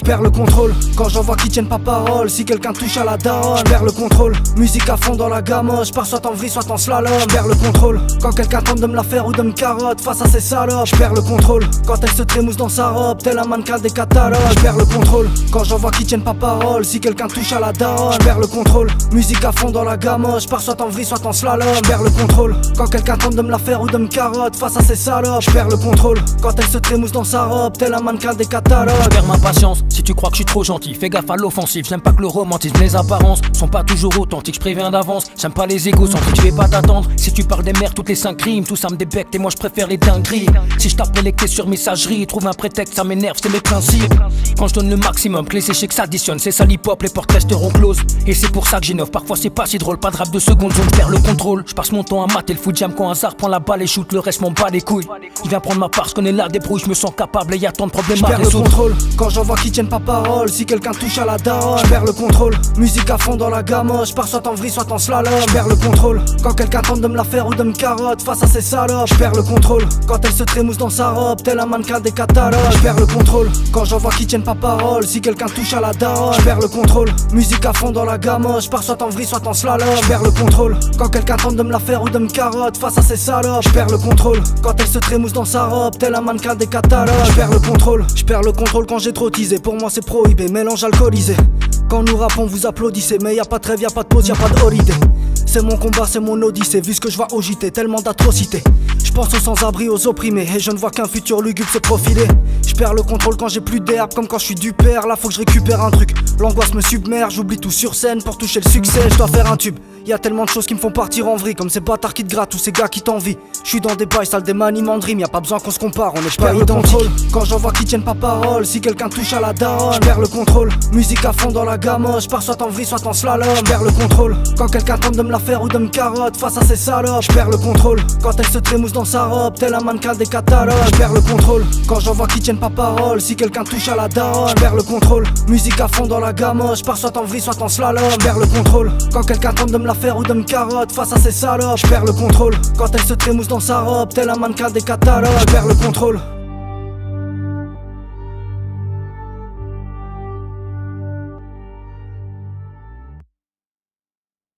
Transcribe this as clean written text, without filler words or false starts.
J'perds le contrôle quand j'en vois qui tiennent pas parole. Si quelqu'un touche à la daronne, j'perds le contrôle. Musique à fond dans la gamoche, je pars soit en vrille soit en slalom. J'perds le contrôle quand quelqu'un tente de me la faire ou de me carotte face à ces salopes. J'perds le contrôle quand elle se trémousse dans sa robe tel un mannequin des catalogues. J'perds le contrôle quand j'en vois qui tiennent pas parole. Si quelqu'un touche à la daronne, j'perds le contrôle. Musique à fond dans la gamoche, je pars soit en vrille soit en slalom. J'perds le contrôle quand quelqu'un tente de me la faire ou de me carotte face à ces salopes. J'perds le contrôle quand elle se trémousse dans sa robe tel un mannequin des catalogues. J'perds ma patience si tu crois que je suis trop gentil. Fais gaffe à l'offensive, j'aime pas que le romantisme. Les apparences sont pas toujours authentiques, je préviens d'avance. J'aime pas les égos sans que tu fais pas d'attendre. Si tu parles des mères, toutes les 5 rimes, tout ça me débecte et moi je préfère les dingueries. Si je t'appelle et que t'es sur messagerie, trouve un prétexte, ça m'énerve, c'est mes principes. Quand je donne le maximum, que les échecs que ça additionne, c'est ça l'hip-hop, les portes resteront closes. Et c'est pour ça que j'innove, parfois c'est pas si drôle, pas de rap de seconde zone, j'perds le contrôle. Je passe mon temps à mater le foot jam quand un hasard prend la balle et shoot, le reste m'en bat les couilles. Je viens prendre ma part, je connais la débrouille, je me sens capable et y'a tant de problèmes à résoudre. J'perds le contrôle quand j'en vois qui tiennent pas parole. Si quelqu'un touche à la daronne, j'perds le contrôle. Musique à fond dans la gamoche, je pars soit en vrille soit en slalom. J'perds le contrôle quand quelqu'un tente de me la faire ou de me carotte face à ces salopes. J'perds le contrôle quand elle se trémousse dans sa robe tel un mannequin des catalogues. J'perds le contrôle quand j'en vois qui tiennent pas parole. Si quelqu'un touche à la daronne, j'perds le contrôle. Musique à fond dans la gamoche, je pars soit en vrille soit en slalom. J'perds le contrôle quand quelqu'un tente de me la faire ou de me carotte face à ces salopes. J'perds le contrôle quand elle se trémousse dans sa robe tel un mannequin des catalogues. J'perds le contrôle, j'perds le contrôle quand j'ai trop teasé. Pour moi c'est prohibé, mélange alcoolisé. Quand nous rappons vous applaudissez, mais y'a pas de trêve, y'a pas de pause, y'a pas de holiday. C'est mon combat, c'est mon odyssée, vu ce que je vois au JT, tellement d'atrocités. Je pense aux sans-abri, aux opprimés, et je ne vois qu'un futur lugubre se profiler. Je perds le contrôle quand j'ai plus d'herbe, comme quand je suis du père, là faut que je récupère un truc. L'angoisse me submerge, j'oublie tout sur scène pour toucher le succès, je dois faire un tube. Y'a tellement de choses qui me font partir en vrille, comme ces bâtards qui te grattent ou ces gars qui t'envient. Je suis dans des bails sales, des maniements de rime, y'a pas besoin qu'on se compare, on est pas identiques. Quand j'en vois qui tiennent pas parole, si quelqu'un touche à la daronne, j'perds le contrôle. Musique à fond dans la gamoche, je pars soit en vrille soit en slalom. J'perds le contrôle quand quelqu'un tente de me la faire ou de me carotte face à ces salopes. J'perds le contrôle quand elle se trémousse dans sa robe tel un mannequin des catalogues. J'perds le contrôle quand j'en vois qui tiennent pas parole. Si quelqu'un touche à la daronne, j'perds le contrôle. Musique à fond dans la gamoche, je pars soit en vrille soit en slalom. J'perds le contrôle quand quelqu'un tente de me la faire ou de me carotte face à ces salopes. J'perds le contrôle quand elle se trémousse dans sa robe tel un mannequin des catalogues. J'perds le contrôle.